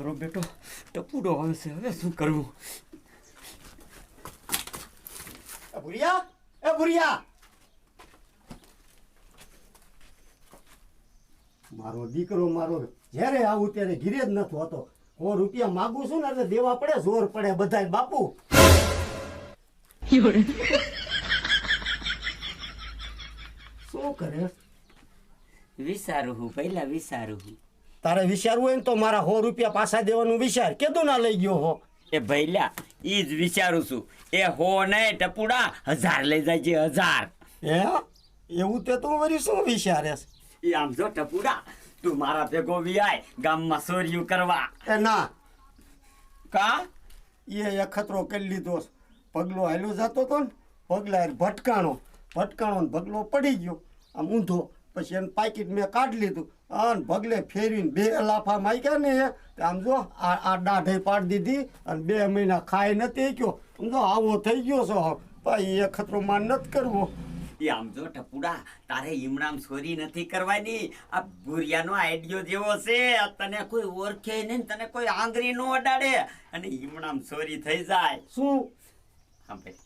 મારો બેટો ટપુડો આવે છે, હવે શું કરવું? ભુરિયા, એ ભુરિયા, મારો દીકરો મારો જ્યારે આવું ત્યારે ઘીરે જ નતો હોતો. 100 રૂપિયા માગું છું ને એટલે દેવા પડે, જોર પડે બધાય બાપુ. શું કરે? વિચારું હું, પહેલા વિચારું હું. તારે વિચારવું હોય ને તો મારા 100 રૂપિયા પાછા દેવાનું વિચાર. કેદું ના લઈ ગયો હો? એ ભૈલા ઈ જ વિચારું છું. એ હો નહીં ટપુડા, 1000 લઈ જાય છે, 1000. હે એવું તે તું વળી શું વિચારેસ? એ આમ જો ટપુડા, તું મારા ભેગો વિયાય ગામમાં ચોરીયું કરવા. એ ના, કા એ અખતરો કરી લીધો. પગલો હાલ્યો જતો હતો ને, પગલા ભટકાણો ને પગલો પડી ગયો આમ ઊંધો. પછી એને પાકીટ મેં કાઢી લીધું અને પગલે ફેરવીને 2 લાફા માગ્યા ને આમ જો આ દાઢે પાડી દીધી અને 2 મહિના ખાઈ નથી ગયો. સમજો આવો થઈ ગયો છો. ભાઈ એ ખતરો માન નથી કરવો. એ આમ જો ટપુડા, તારે ઈમણામ ચોરી નથી કરવાની. આ ભુરિયાનો આઈડિયો જેવો છે, તને કોઈ ઓળખે નહીં, તને કોઈ આંગળી નો અડાડે અને ઈમણામ ચોરી થઈ જાય. શું? હા ભાઈ,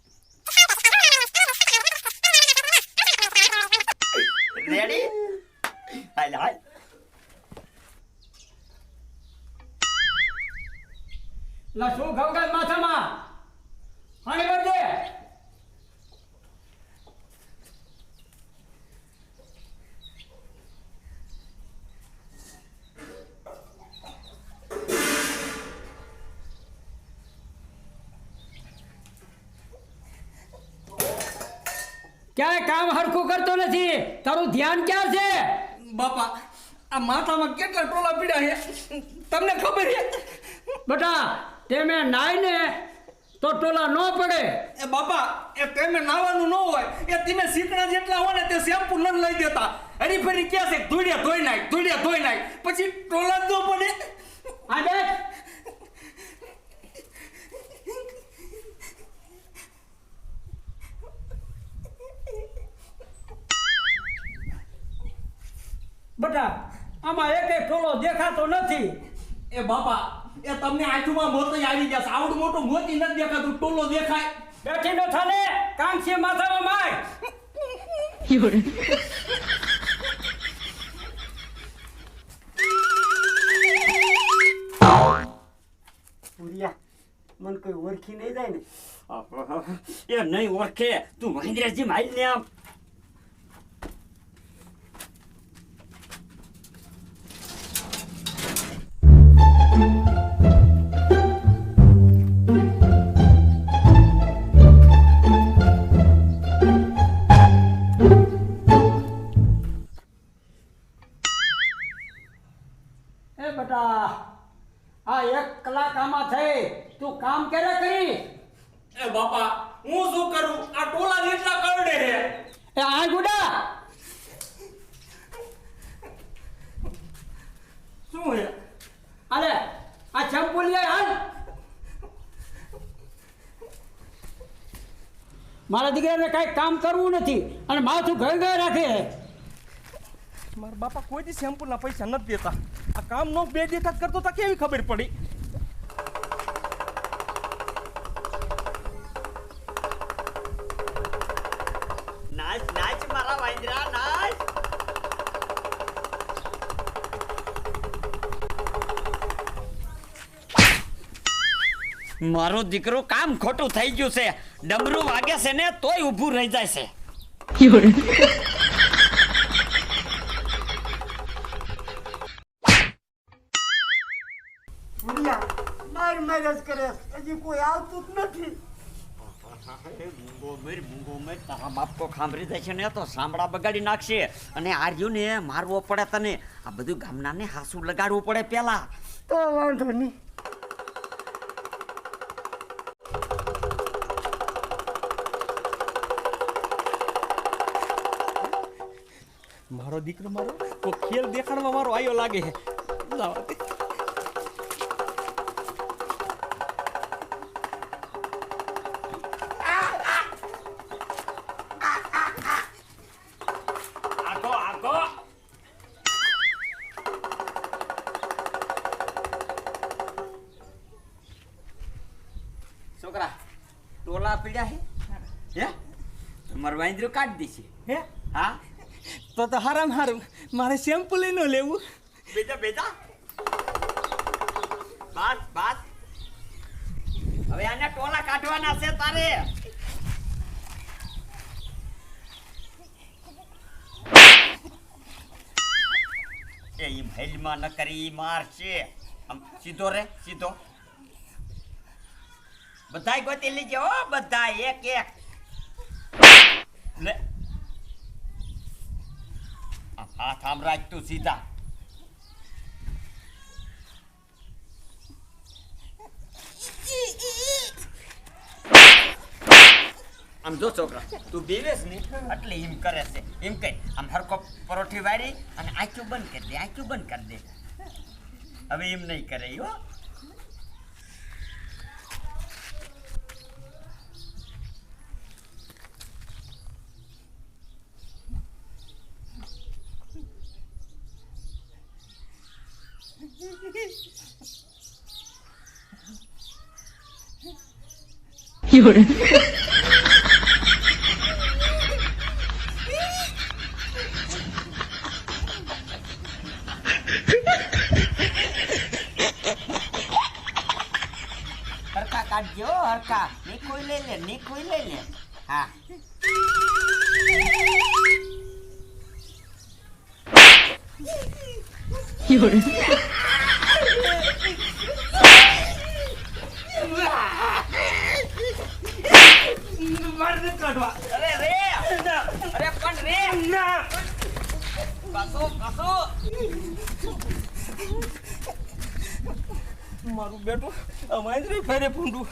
રેડી? હાલ હાલ. લા શું ગંગા માથામાં પાણી ભર દે. ક્યાંય કામ હરખું કરતો નથી, તારું ધ્યાન ક્યાં છે? બાપા, આ માથામાં કેટલા ટોલા પીડ્યા છે તમને ખબર છે? બેટા તેમે નાય ને તો ટોલા ન પડે. એ બાપા, એ તેમે નાવાનું ન હોય, એ તમે સીકણા જેટલા હોય ને તે શેમ્પુ ન લઈ દેતા. હરી ફરી ક્યાં છે ધોળિયા ધોઈ નાખ, પછી ટોલા જ ન પડે. આ દેખ, બેટા આમાં એક ટોલો દેખાતો નથી. એ બાપા, એ તમને આંખમાં મોતી આવી જશે. આવડું મોટું મોતી નથી દેખાતું, ટોલો દેખાય. બેઠી નો થાને, કામ છે માથામાં માય. ભુરિયા, મને કોઈ ઓળખી નહીં જાય ને? એ નહીં ઓળખે, તું મહેન્દ્રજી માલ ને આમ. એ બેટા, આ 1 કલાક આમાં થઈ, તું કામ ક્યારે કરી? એ બાપા, હું શું કરું? આ ટોલા જેટલા કરડે છે. એ આ ગુડા શું છે? અરે આ ચંપુલિયા હાલ. મારા દીકરાને કઈ કામ કરવું નથી અને માથું ગળગળ રાખે. મારા બાપા કોઈ દી શેમ્પૂના પૈસા નથી દેતા. આ કામ નો બે દેખા કરતો તો કેવી ખબર પડી? નાચ નાચ મારા વાંદરા, નાચ. મારો દીકરો કામ ખોટું થઈ ગયું છે. ડમરું વાગે છે ને તોય ઊભું રહી જાય છે. ભુરિયા માર જ કરે, હજી કોઈ આવતું જ નથી. મૂંગો મર, તારા બાપ તો ખાંભરી જાય છે ને તો સાંભળા બગાડી નાખશે. અને આર્યું ને મારવો પડે તને. આ બધું ગામના ને હાસુ લગાડવું પડે પેલા. તો વાંધો નહીં. મારો દીકરો મારો તો ખેલ દેખાડવા મારો આયો લાગે છે. લાવા દે. આગો આગો. ટોળા પીડ્યા હે તમારું વાંદરું કાઢી દેશે હે હા તો હારામ હારું મારે શેમ્પુ લઈને લેવું. બેટા બાત હવે આને ટોલા કાઢવાના છે તારે. એ હેલમાં ન કરી માર છે આમ સીધો રે સીધો બધાય ગોતી લીજે હો બધા એક એક લે હાથ આમ રાખ તું સીધા. આમ જો છોકરા તું બેવેસ ને એટલે એમ કરે છે એમ કઈ આમ હરકો પરોઠી વાળી અને આંખું બંધ કરી દે આંખું બંધ કરી દે. હવે એમ નહીં કરે હો. હરકા કાઢજો હરકા નીકોઈ લઈ લે હા. મારે કાઢવા. અરે પણ રે ના પાછો મારું બેટું આ વાંદરું ફેરે પૂંડું.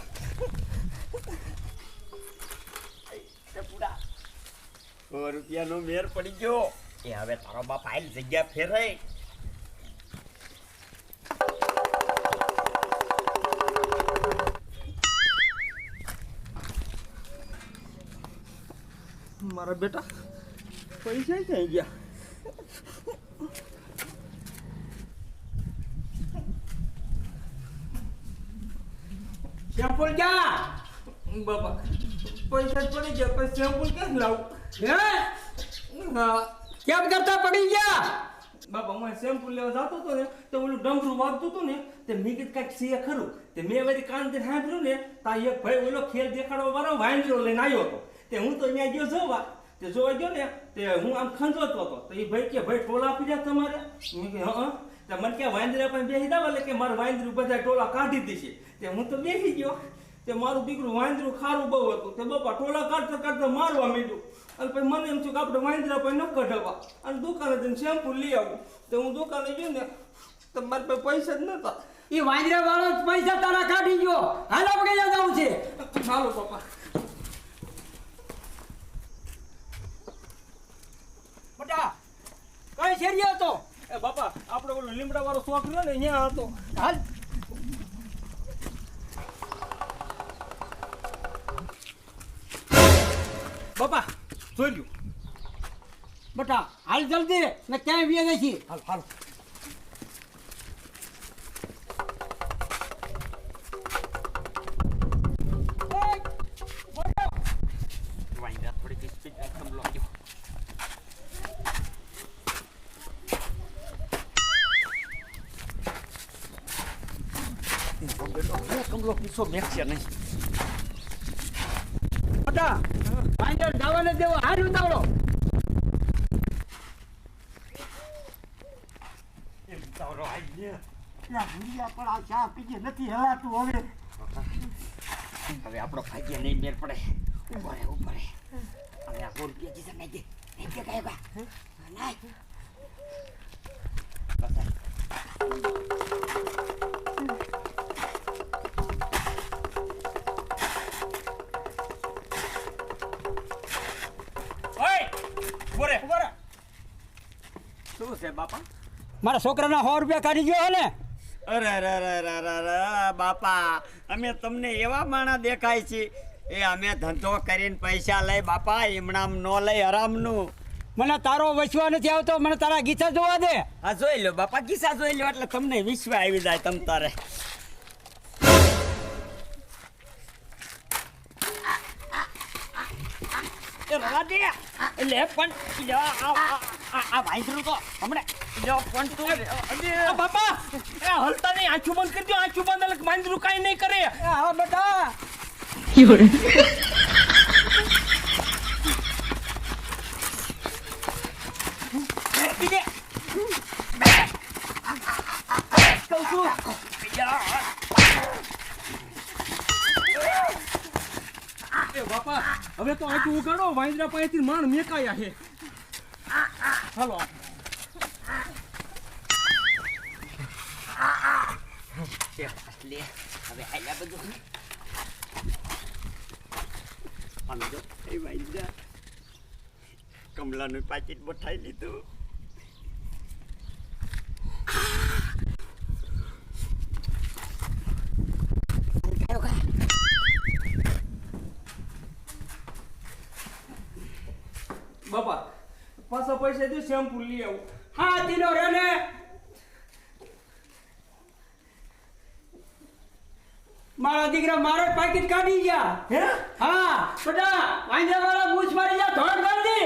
₹100 નો મેર પડી ગયો. એ હવે તારો બાપ આઈલ જગ્યા ફેરે. મારા બેટા પૈસા ક્યાં ગયા? સેમ્પલ ક્યાં? બાપા પૈસા જ પડી ગયા પછી શેમ્પુ ક્યાં લાવું? હે હા કેમ કરતા પડી ગયા? બાપા હું શેમ્પુ લેવા જતો હતો ને તો ઓલું ડમરું વાગતું હતું ને તે મેં કીધું કાંઈક છે ખરું તે મેં બધી કાનથી સાંભળ્યું ને તા એક ભાઈ ઓલો ખેલ દેખાડવા વાળો વાંદરો લઈને આવ્યો હતો. તે હું તો અહીંયા ગયો જોવા તે જોવા ગયો ને તે હું આમ ખંજોતો હતો તો એ ભાઈ કે ભાઈ ટોલા આપી જાય તમારે? મેં કે હા. તો મને કે વાંદરા પણ બેસી દાવ એટલે કે મારું વાંદરું બધા ટોલા કાઢી દેશે. તે હું તો બેસી ગયો તે મારું દીકરું વાંદરું ખારું બહુ હતું તે બાપા ટોલા કાઢતા મારવા માંડ્યું. અને પછી મને એમ થયું કે આપણે વાંદરા પણ ન કઢાવવા અને દુકાને જઈને શેમ્પુ લઈ આવું. તો હું દુકાને ગયો ને તો મારી પાસે પૈસા જ નહોતા. એ વાંદરા વાળો જ પૈસા તારા કાઢી ગયો. હાલ આપણે ક્યાં જવું છે? ચાલો પપ્પા. બેટા કઈ શેરીએ હતો? એ બાપા આપણે ઓલો લીમડા વાળો શોખ રહ્યો ને અહીંયા હતો. હાલ બાપા જોઈ લ્યો. બેટા હાલ જલ્દી ને ક્યાંય વ્યા નથી. હાલ હાલ. વાંદરા થોડી સ્પીડ રાખમ લોજો. કમલો પીસો મેકશે નહીં. બેટા વાંદર જવાને દેવો હાલ ઉતાવળો. એમ તારો આઈ ગયા. ત્યાં ભૂરિયા પણ આ ચા પીજે નથી હલાતું હવે. હવે આપણો ભાગ્ય નહીં મેર પડે. ઉભો રે હવે આ ₹100 જીસે નહીં દે નહીં કે કહેગા નહીં બસ ઓય બોરે શું છે બાપા? મારા છોકરાના ₹100 કાઢી ગયો ને. અરે બાપા અમે તમને એવા માણા દેખાય છે એ અમે ધંધો કરીને પૈસા લઈ બાપા એમણામ નો લઈ હરામનું. મને તારો વિશ્વાસ નથી આવતો. મને તારા ગીતા જોવા દે. હા જોઈ લો બાપા કિસ્સા જોઈ લો એટલે તમને વિશ્વ આવી જાય તમ તારે. દે એટલે પણ આ વાંદરું તો હમણાં પણ તું બાપા એ હલતા નહીં, આંખું બંધ કરી દો, આંખું બંધ એટલે માંદરું કાંઈ નહીં કરે. હા બેટા એ બાપા હવે તો આંખું ઉગાડો, વાંદરા પાસેથી માણ મેકાયા છે. હાલો લે હવે આયા બધું આમ જો એ વાંદરા કમલાનું પાકીટ બઠાઈ લીધું. બાપા પાછા પૈસા દે, શેમ્પુ લઈ આવું. હા દીનો રે ને મારા દીકરા મારો જ પાકીટ કાઢી ગયા. હે હા બેટા વાંદરા વાળા મૂછ મારી જા ધોળ કરી દે.